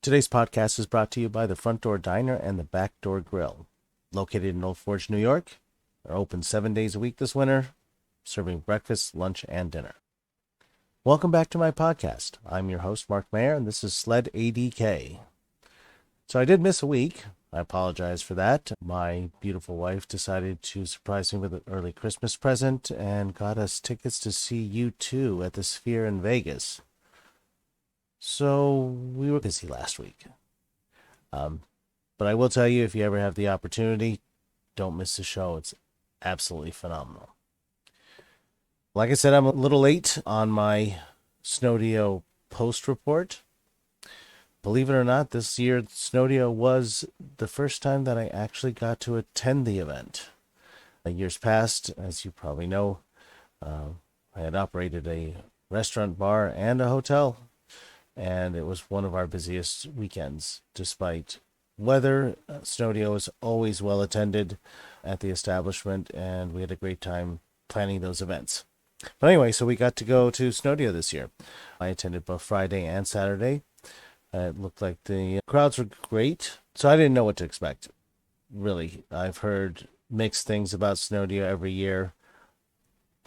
Today's podcast is brought to you by the Front Door Diner and the Back Door Grill. Located in Old Forge, New York, they're open 7 days a week this winter, serving breakfast, lunch, and dinner. Welcome back to my podcast. I'm your host, Mark Mayer, and this is sledADK. So I did miss a week. I apologize for that. My beautiful wife decided to surprise me with an early Christmas present and got us tickets to see U2 at the Sphere in Vegas. So we were busy last week. But I will tell you, if you ever have the opportunity, don't miss the show. It's absolutely phenomenal. Like I said, I'm a little late on my Snodeo post report. Believe it or not, this year Snodeo was the first time that I actually got to attend the event. Years past, as you probably know, I had operated a restaurant, bar, and a hotel. And it was one of our busiest weekends. Despite weather, Snodeo is always well attended at the establishment, and we had a great time planning those events. But anyway, so we got to go to Snodeo this year. I attended both Friday and Saturday. It looked like the crowds were great, so I didn't know what to expect. Really, I've heard mixed things about Snodeo every year.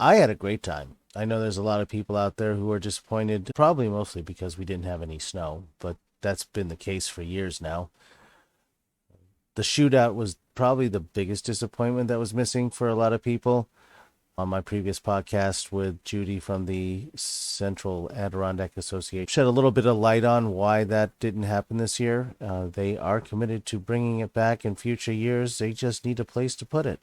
I had a great time. I know there's a lot of people out there who are disappointed, probably mostly because we didn't have any snow, but that's been the case for years now. The shootout was probably the biggest disappointment that was missing for a lot of people. On my previous podcast with Judy from the Central Adirondack Association, shed a little bit of light on why that didn't happen this year. They are committed to bringing it back in future years. They just need a place to put it.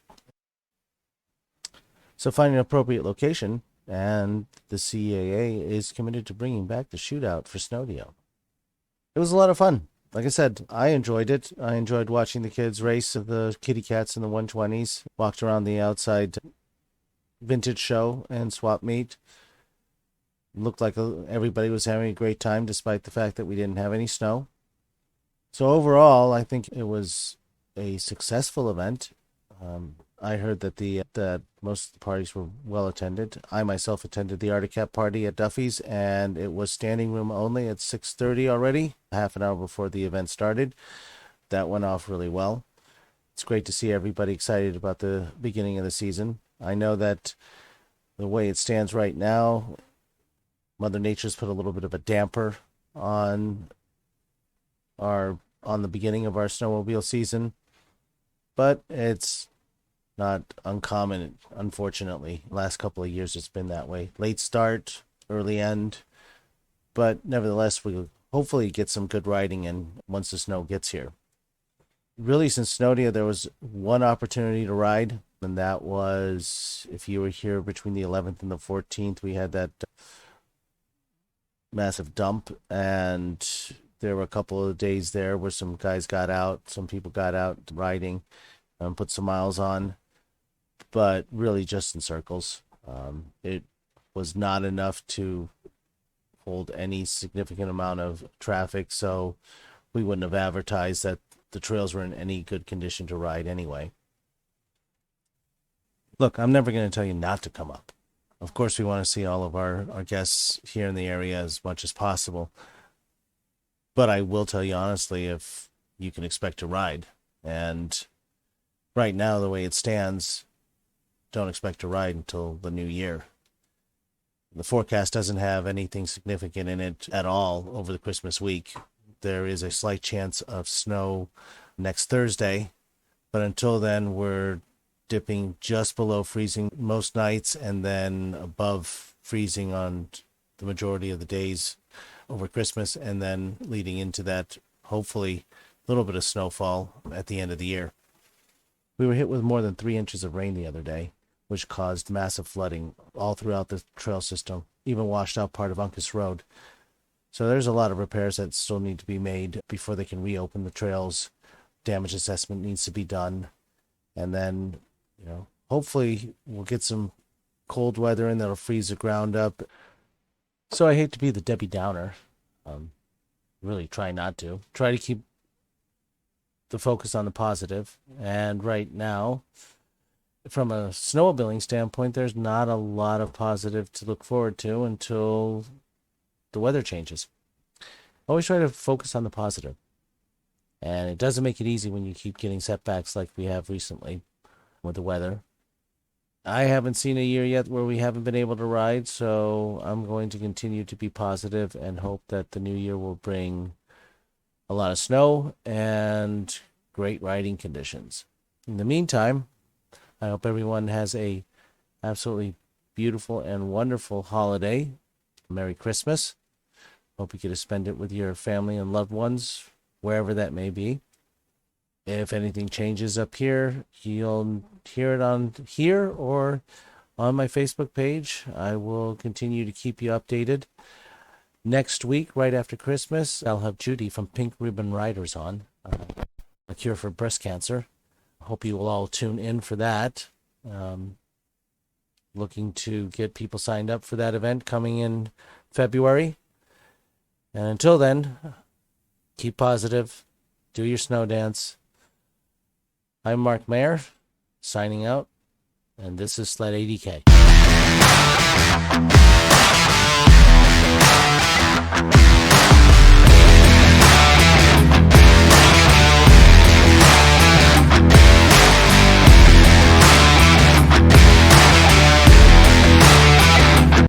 So find an appropriate location, and the CAA is committed to bringing back the shootout for Snodeo. It was a lot of fun. Like I said, I enjoyed it. I enjoyed watching the kids race of the kitty cats in the 120s, walked around the outside vintage show and swap meet. Looked like everybody was having a great time despite the fact that we didn't have any snow. So overall, I think it was a successful event. I heard that most of the parties were well attended. I myself attended the Arctic Cat party at Duffy's, and it was standing room only at 6:30 already, half an hour before the event started. That went off really well. It's great to see everybody excited about the beginning of the season. I know that the way it stands right now, Mother Nature's put a little bit of a damper on the beginning of our snowmobile season, but it's not uncommon, unfortunately. Last couple of years it's been that way. Late start, early end, but nevertheless we'll hopefully get some good riding in once the snow gets here. Really, since Snowdeo, there was one opportunity to ride, and that was if you were here between the 11th and the 14th. We had that massive dump, and there were a couple of days there where some guys got out, some people got out riding and put some miles on, but really just in circles. It was not enough to hold any significant amount of traffic, so we wouldn't have advertised that the trails were in any good condition to ride anyway. Look, I'm never going to tell you not to come up. Of course, we want to see all of our guests here in the area as much as possible. But I will tell you honestly, if you can expect to ride. And right now, the way it stands, don't expect to ride until the new year. The forecast doesn't have anything significant in it at all over the Christmas week. There is a slight chance of snow next Thursday, but until then, we're dipping just below freezing most nights and then above freezing on the majority of the days over Christmas, and then leading into that, hopefully, little bit of snowfall at the end of the year. We were hit with more than 3 inches of rain the other day, which caused massive flooding all throughout the trail system, even washed out part of Uncas Road. So there's a lot of repairs that still need to be made before they can reopen the trails. Damage assessment needs to be done. And then, hopefully we'll get some cold weather in that'll freeze the ground up. So I hate to be the Debbie Downer. Really try not to. Try to keep the focus on the positive. And right now, from a snowmobiling standpoint, there's not a lot of positive to look forward to until the weather changes. always try to focus on the positive. And it doesn't make it easy when you keep getting setbacks like we have recently with the weather. I haven't seen a year yet where we haven't been able to ride, so I'm going to continue to be positive and hope that the new year will bring a lot of snow and great riding conditions. In the meantime, I hope everyone has a absolutely beautiful and wonderful holiday. Merry Christmas. Hope you get to spend it with your family and loved ones, wherever that may be. If anything changes up here, you'll hear it on here or on my Facebook page. I will continue to keep you updated. Next week, right after Christmas, I'll have Judy from Pink Ribbon Riders on, a cure for breast cancer. Hope you will all tune in for that. Looking to get people signed up for that event coming in February. And until then, keep positive, do your snow dance. I'm Mark Mayer, signing out, and this is sledADK.